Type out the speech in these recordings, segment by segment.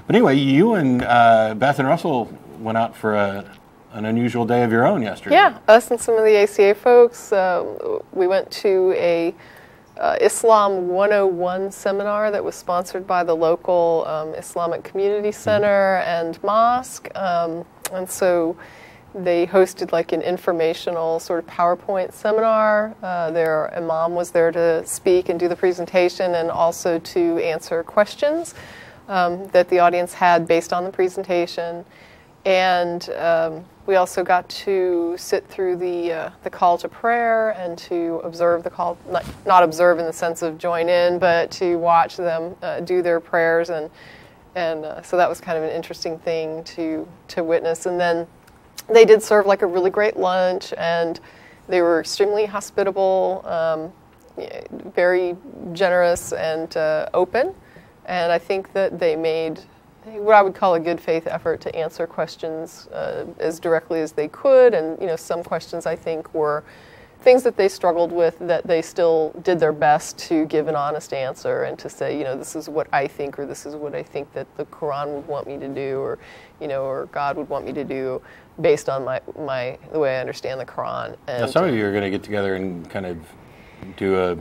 But anyway, you and Beth and Russell went out for an unusual day of your own yesterday. Yeah, us and some of the ACA folks. We went to a Islam 101 seminar that was sponsored by the local Islamic Community Center and Mosque. And so they hosted like an informational sort of PowerPoint seminar. Their imam was there to speak and do the presentation and also to answer questions that the audience had based on the presentation. And we also got to sit through the call to prayer and to observe the call, not observe in the sense of join in, but to watch them do their prayers. And so that was kind of an interesting thing to witness. And then they did serve like a really great lunch, and they were extremely hospitable, very generous and open. And I think that they made what I would call a good faith effort to answer questions as directly as they could. And, some questions I think were things that they struggled with that they still did their best to give an honest answer and to say, this is what I think, or this is what I think that the Quran would want me to do, or, or God would want me to do based on the way I understand the Quran. And now, some of you are going to get together and kind of do a...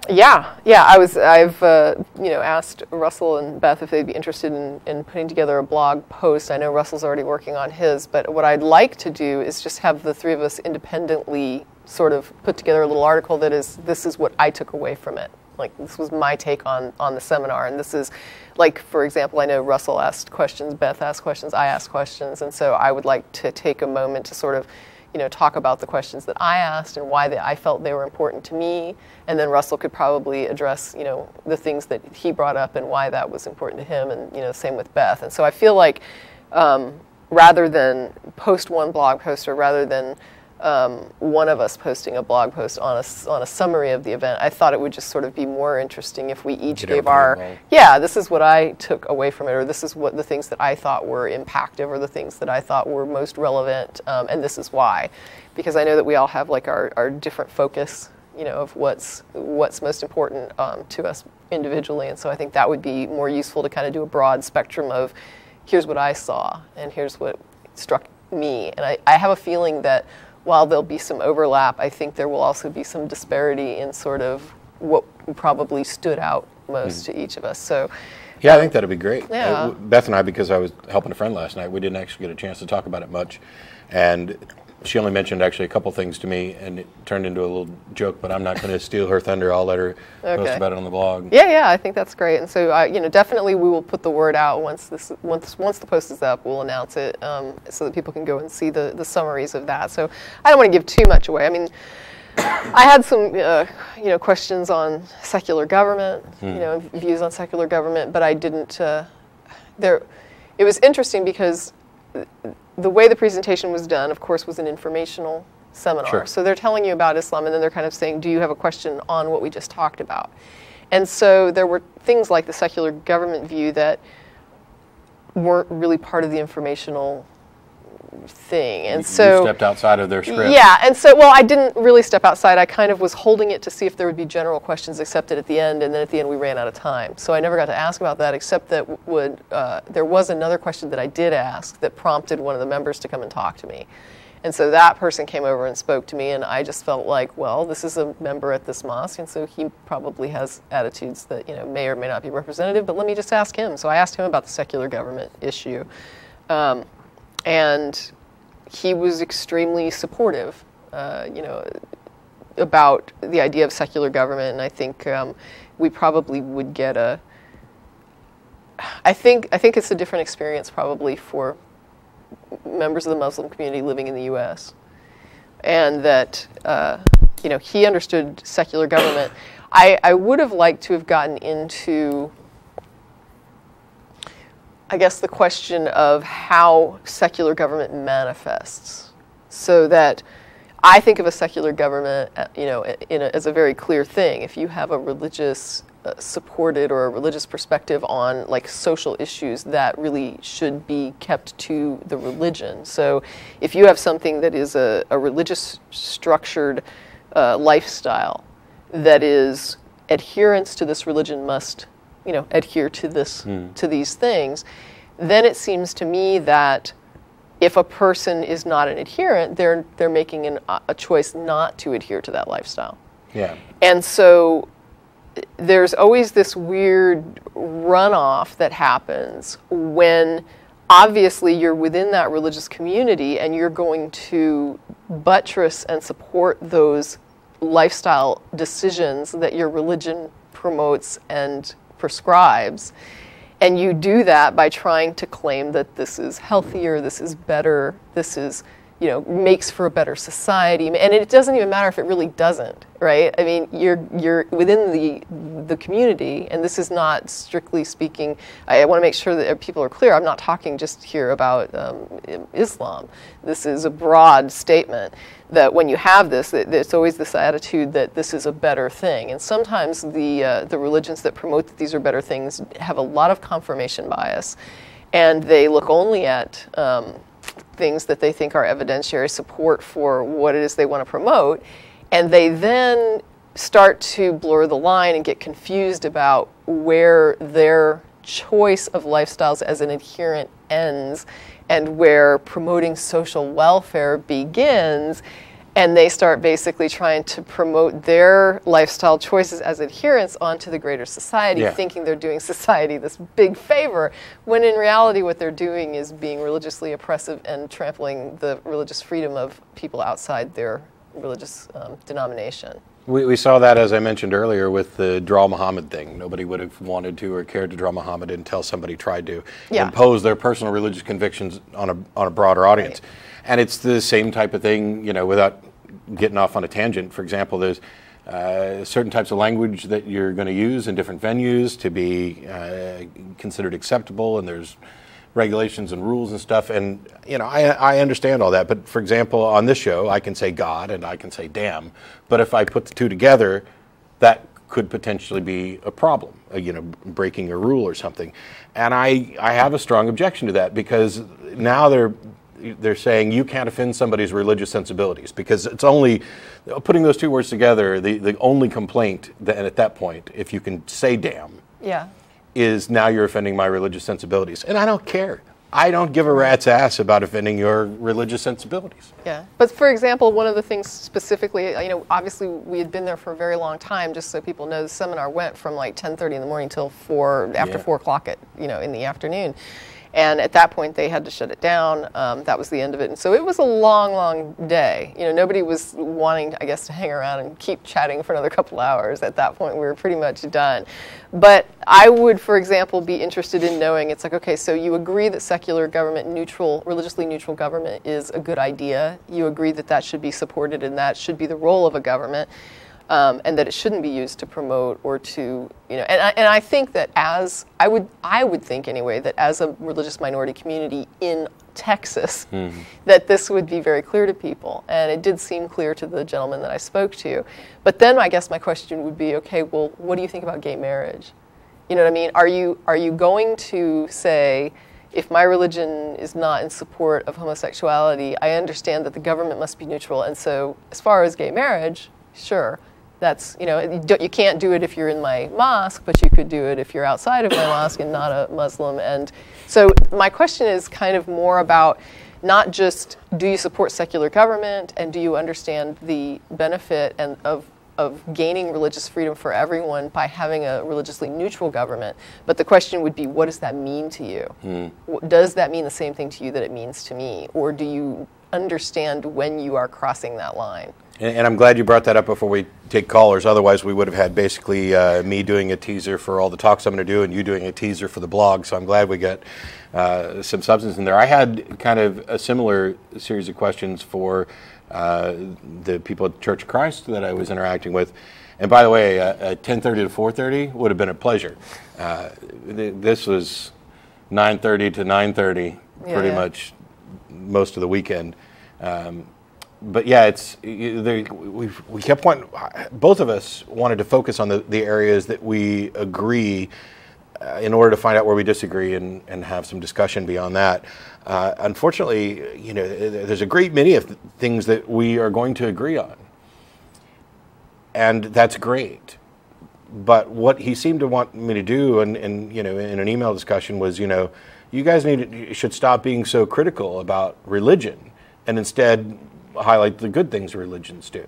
Yeah. I've asked Russell and Beth if they'd be interested in putting together a blog post. I know Russell's already working on his, but what I'd like to do is just have the three of us independently sort of put together a little article that this is what I took away from it. Like, this was my take on the seminar, and this is, like, for example, I know Russell asked questions, Beth asked questions, I asked questions, and so I would like to take a moment to sort of talk about the questions that I asked and why I felt they were important to me, and then Russell could probably address, the things that he brought up and why that was important to him, and, same with Beth. And so I feel like rather than post one blog post, or rather than one of us posting a blog post on a summary of the event, I thought it would just sort of be more interesting if we each gave this is what I took away from it, or this is what the things that I thought were impactful, or the things that I thought were most relevant, and this is why. Because I know that we all have like our different focus, of what's most important to us individually, and so I think that would be more useful to kind of do a broad spectrum of here's what I saw, and here's what struck me. And I have a feeling that while there'll be some overlap, I think there will also be some disparity in sort of what probably stood out most to each of us. So, yeah, I think that'd be great. Yeah. Beth and I, because I was helping a friend last night, we didn't actually get a chance to talk about it much, and she only mentioned actually a couple things to me, and it turned into a little joke. But I'm not going to steal her thunder. I'll let her post about it on the blog. Yeah, I think that's great. And so, definitely we will put the word out once the post is up. We'll announce it so that people can go and see the summaries of that. So I don't want to give too much away. I mean, I had some questions on secular government, views on secular government, but I didn't. It was interesting because the way the presentation was done, of course, was an informational seminar. Sure. So they're telling you about Islam, and then they're kind of saying, do you have a question on what we just talked about? And so there were things like the secular government view that weren't really part of the informational thing. And so you stepped outside of their script. Yeah, and so, well, I didn't really step outside. I kind of was holding it to see if there would be general questions accepted at the end, and then at the end we ran out of time. So I never got to ask about that, except that there was another question that I did ask that prompted one of the members to come and talk to me. And so that person came over and spoke to me, and I just felt like, well, this is a member at this mosque, and so he probably has attitudes that may or may not be representative, but let me just ask him. So I asked him about the secular government issue. And he was extremely supportive, about the idea of secular government. And I think we probably would get I think it's a different experience probably for members of the Muslim community living in the U.S. And that, he understood secular government. I would have liked to have gotten into, I guess, the question of how secular government manifests, so that I think of a secular government, as a very clear thing. If you have a religious supported or a religious perspective on like social issues, that really should be kept to the religion. So if you have something that is a religious structured lifestyle, that is adherence to this religion must adhere to this to these things, then it seems to me that if a person is not an adherent, they're making a choice not to adhere to that lifestyle. Yeah. And so there's always this weird runoff that happens when obviously you're within that religious community and you're going to buttress and support those lifestyle decisions that your religion promotes and prescribes. And you do that by trying to claim that this is healthier, this is better, this is, makes for a better society. And it doesn't even matter if it really doesn't, right? I mean, you're within the community, and this is not strictly speaking, I want to make sure that people are clear, I'm not talking just here about Islam. This is a broad statement that when you have this, there's always this attitude that this is a better thing. And sometimes the religions that promote that these are better things have a lot of confirmation bias, and they look only at things that they think are evidentiary support for what it is they want to promote, and they then start to blur the line and get confused about where their choice of lifestyles as an adherent ends and where promoting social welfare begins, and they start basically trying to promote their lifestyle choices as adherents onto the greater society, thinking they're doing society this big favor, when in reality what they're doing is being religiously oppressive and trampling the religious freedom of people outside their religious denomination. We saw that, as I mentioned earlier, with the Draw Muhammad thing. Nobody would have wanted to or cared to draw Muhammad until somebody tried to impose their personal religious convictions on a broader audience. Right. And it's the same type of thing, without getting off on a tangent. For example, there's certain types of language that you're going to use in different venues to be considered acceptable, and there's regulations and rules and stuff. And, I understand all that. But, for example, on this show, I can say God and I can say damn. But if I put the two together, that could potentially be a problem, breaking a rule or something. And I have a strong objection to that, because now they're saying you can't offend somebody's religious sensibilities, because it's only putting those two words together, the only complaint that, at that point, if you can say damn, is now you're offending my religious sensibilities. And I don't care. I don't give a rat's ass about offending your religious sensibilities. Yeah. But for example, one of the things specifically, obviously we had been there for a very long time, just so people know, the seminar went from like 10:30 in the morning till 4 o'clock in the afternoon. And at that point, they had to shut it down. That was the end of it. And so it was a long, long day. Nobody was wanting, I guess, to hang around and keep chatting for another couple hours. At that point, we were pretty much done. But I would, for example, be interested in knowing, it's like, okay, so you agree that secular government, religiously neutral government is a good idea. You agree that that should be supported and that should be the role of a government. And that it shouldn't be used to promote or to, and I think that I would think anyway, that as a religious minority community in Texas, that this would be very clear to people. And it did seem clear to the gentleman that I spoke to. But then I guess my question would be, okay, well, what do you think about gay marriage? You know what I mean? Are you going to say, if my religion is not in support of homosexuality, I understand that the government must be neutral, and so as far as gay marriage, sure. That's, you can't do it if you're in my mosque, but you could do it if you're outside of my mosque and not a Muslim. And so my question is kind of more about not just, do you support secular government, and do you understand the benefit of gaining religious freedom for everyone by having a religiously neutral government, but the question would be, what does that mean to you? Does that mean the same thing to you that it means to me? Or do you understand when you are crossing that line? And I'm glad you brought that up before we take callers. Otherwise, we would have had basically me doing a teaser for all the talks I'm going to do and you doing a teaser for the blog. So I'm glad we got some substance in there. I had kind of a similar series of questions for the people at Church of Christ that I was interacting with. And by the way, 10:30 to 4:30 would have been a pleasure. This was 9:30 to 9:30, pretty much most of the weekend. But yeah, we kept wanting, both of us wanted to focus on the areas that we agree in order to find out where we disagree and have some discussion beyond that. Unfortunately, there's a great many of things that we are going to agree on. And that's great. But what he seemed to want me to do, and you know, in an email discussion, was, you know, you guys should stop being so critical about religion and instead highlight the good things religions do.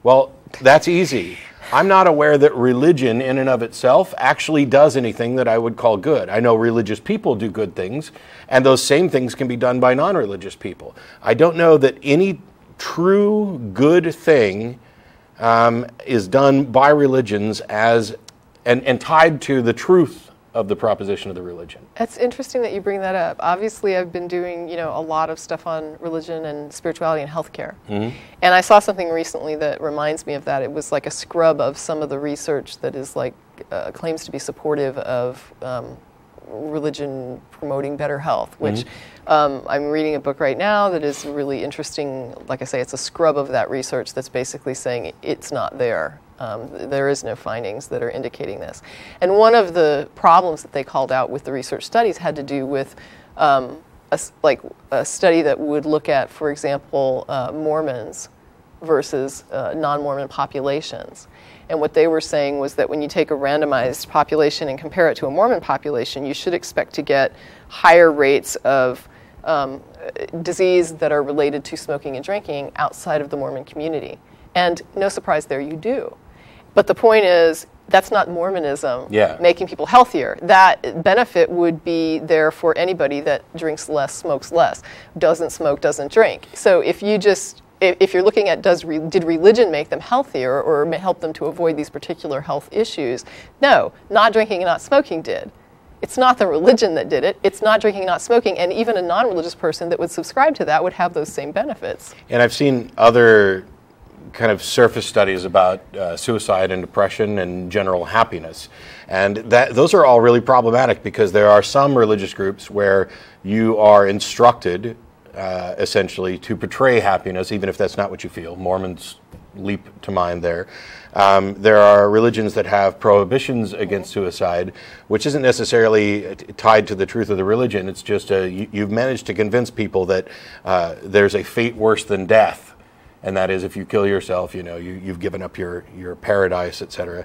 Well, that's easy. I'm not aware that religion in and of itself actually does anything that I would call good. I know religious people do good things, and those same things can be done by non-religious people. I don't know that any true good thing is done by religions as and tied to the truth of the proposition of the religion. It's interesting that you bring that up. Obviously, I've been doing, you know, a lot of stuff on religion and spirituality and healthcare. Mm-hmm. And I saw something recently that reminds me of that. It was like a scrub of some of the research that is like claims to be supportive of religion promoting better health, which I'm reading a book right now that is really interesting. Like I say, it's a scrub of that research that's basically saying it's not there. There is no findings that are indicating this. And one of the problems that they called out with the research studies had to do with a study that would look at, for example, Mormons versus non-Mormon populations. And what they were saying was that when you take a randomized population and compare it to a Mormon population, you should expect to get higher rates of disease that are related to smoking and drinking outside of the Mormon community. And no surprise there, you do. But the point is, that's not Mormonism making people healthier. That benefit would be there for anybody that drinks less, smokes less, doesn't smoke, doesn't drink. So if you just, if you're looking at did religion make them healthier or help them to avoid these particular health issues? No, not drinking and not smoking did. It's not the religion that did it. It's not drinking and not smoking. And even a non-religious person that would subscribe to that would have those same benefits. And I've seen other kind of surface studies about suicide and depression and general happiness. And those are all really problematic because there are some religious groups where you are instructed essentially to portray happiness, even if that's not what you feel. Mormons leap to mind there. There are religions that have prohibitions against suicide, which isn't necessarily tied to the truth of the religion. It's just you've managed to convince people that there's a fate worse than death. And that is, if you kill yourself, you know, you've given up your paradise, etc.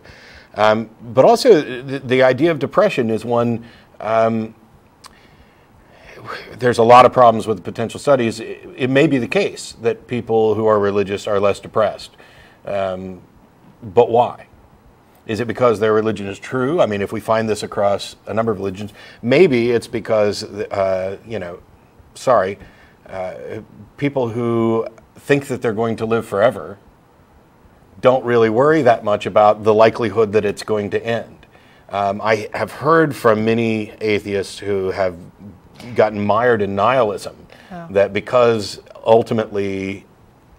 But also, the idea of depression is one. There's a lot of problems with potential studies. It may be the case that people who are religious are less depressed, but why? Is it because their religion is true? I mean, if we find this across a number of religions, maybe it's because people who think that they're going to live forever don't really worry that much about the likelihood that it's going to end. I have heard from many atheists who have gotten mired in nihilism, that because ultimately,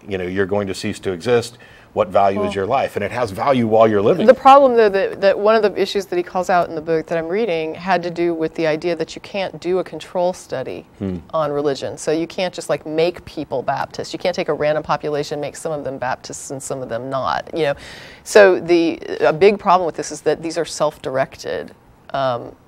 you know, you're going to cease to exist, what value is your life? And it has value while you're living. The problem, though, that one of the issues that he calls out in the book that I'm reading had to do with the idea that you can't do a control study on religion. So you can't just like make people Baptists. You can't take a random population, make some of them Baptists and some of them not. You know, so a big problem with this is that these are self-directed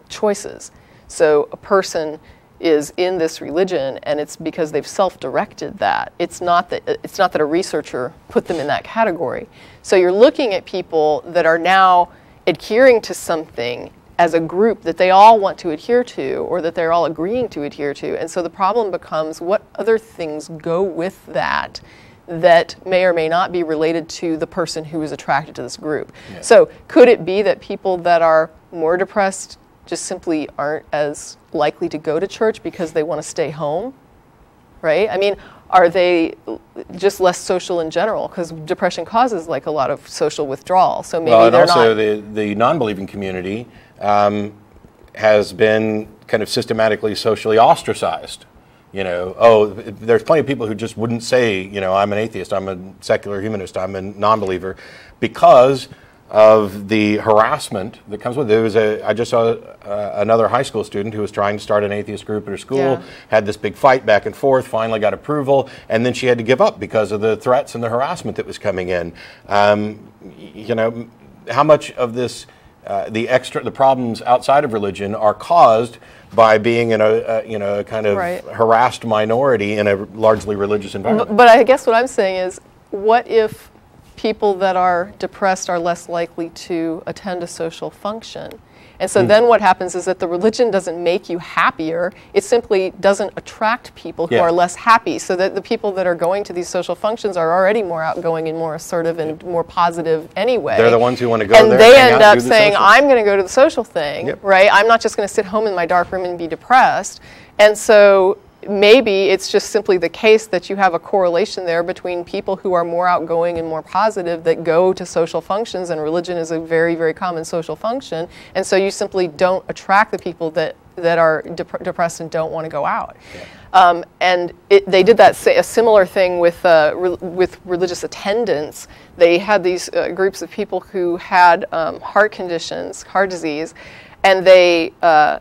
choices. So a person is in this religion, and it's because they've self-directed that. It's not that a researcher put them in that category. So you're looking at people that are now adhering to something as a group that they all want to adhere to, or that they're all agreeing to adhere to. And so the problem becomes, what other things go with that that may or may not be related to the person who is attracted to this group? Yeah. So could it be that people that are more depressed just simply aren't as likely to go to church because they want to stay home, right? I mean, are they just less social in general? Because depression causes like a lot of social withdrawal. So maybe they're not. Well, and also the non-believing community has been kind of systematically socially ostracized. You know, there's plenty of people who just wouldn't say, you know, I'm an atheist, I'm a secular humanist, I'm a non-believer, because of the harassment that comes with it. I just saw another high school student who was trying to start an atheist group at her school, had this big fight back and forth, finally got approval, and then she had to give up because of the threats and the harassment that was coming in. You know, how much of this, the problems outside of religion are caused by being in a kind of harassed minority in a largely religious environment? But I guess what I'm saying is, what if people that are depressed are less likely to attend a social function. And so then what happens is that the religion doesn't make you happier, it simply doesn't attract people who are less happy, so that the people that are going to these social functions are already more outgoing and more assertive and more positive anyway. They're the ones who want to go and there. And they hang end out, up saying, I'm going to go to the social thing, right? I'm not just going to sit home in my dark room and be depressed. And so maybe it's just simply the case that you have a correlation there between people who are more outgoing and more positive that go to social functions, and religion is a very, very common social function, and so you simply don't attract the people that are depressed and don't want to go out. And they did a similar thing with religious attendance. They had these groups of people who had heart conditions, heart disease, and they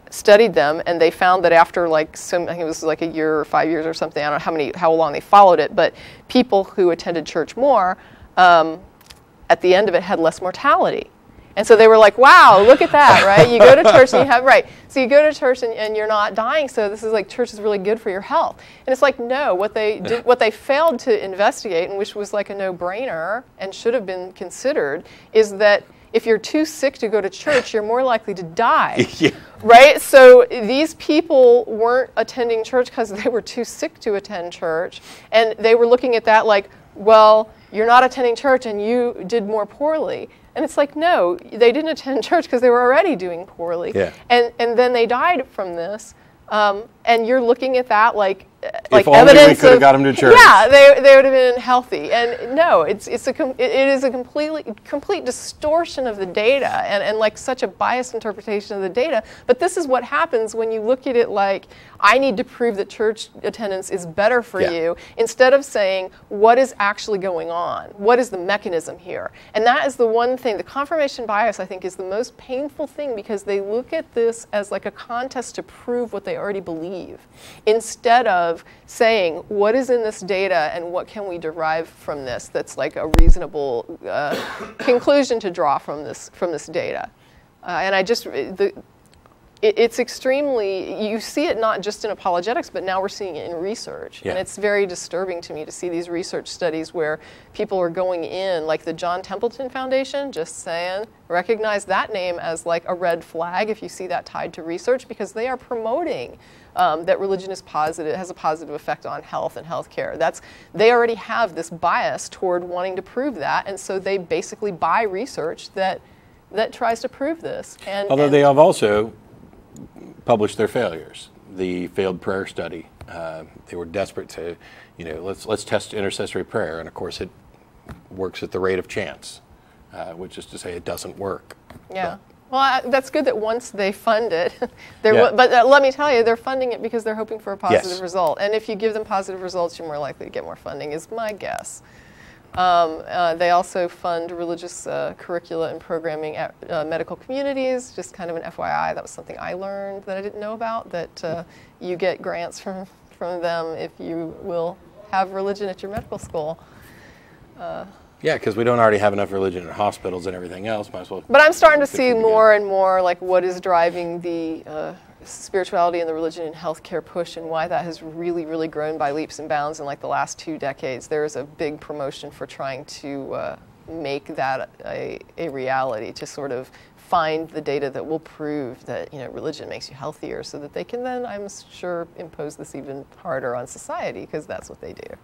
studied them, and they found that after I think it was like a year or 5 years or something, I don't know how long they followed it, but people who attended church more, at the end of it had less mortality. And so they were like, wow, look at that, right? You go to church and you have, so you go to church and you're not dying, so this is church is really good for your health. And it's like, no, what they failed to investigate, and which was like a no-brainer and should have been considered, is that if you're too sick to go to church, you're more likely to die, right? So these people weren't attending church because they were too sick to attend church, and they were looking at that like, well, you're not attending church and you did more poorly. And it's like, no, they didn't attend church because they were already doing poorly. And then they died from this. And you're looking at that like if evidence only we could have got them to church. Yeah, they would have been healthy. And no, it is a complete distortion of the data and like such a biased interpretation of the data. But this is what happens when you look at it like, I need to prove that church attendance is better for you, instead of saying, what is actually going on? What is the mechanism here? And that is the one thing, the confirmation bias, I think, is the most painful thing, because they look at this as like a contest to prove what they already believe, instead of saying, what is in this data and what can we derive from this that's like a reasonable conclusion to draw from this data. And I just, it's extremely, you see it not just in apologetics, but now we're seeing it in research. And it's very disturbing to me to see these research studies where people are going in, like the John Templeton Foundation, just saying, recognize that name as like a red flag if you see that tied to research, because they are promoting that religion is positive, has a positive effect on health and healthcare. They already have this bias toward wanting to prove that, and so they basically buy research that tries to prove this. Although they have also published their failures. The failed prayer study. They were desperate to, let's test intercessory prayer, and of course it works at the rate of chance, which is to say it doesn't work. Yeah. Well, that's good that once they fund it, but let me tell you, they're funding it because they're hoping for a positive result. And if you give them positive results, you're more likely to get more funding, is my guess. They also fund religious curricula and programming at medical communities, just kind of an FYI. That was something I learned that I didn't know about, that you get grants from them if you will have religion at your medical school. Yeah, because we don't already have enough religion in hospitals and everything else. Might as well. But I'm starting to see more and more like what is driving the spirituality and the religion and healthcare push, and why that has really, really grown by leaps and bounds in like the last 2 decades. There is a big promotion for trying to make that a reality, to sort of find the data that will prove that religion makes you healthier, so that they can then, I'm sure, impose this even harder on society, because that's what they do.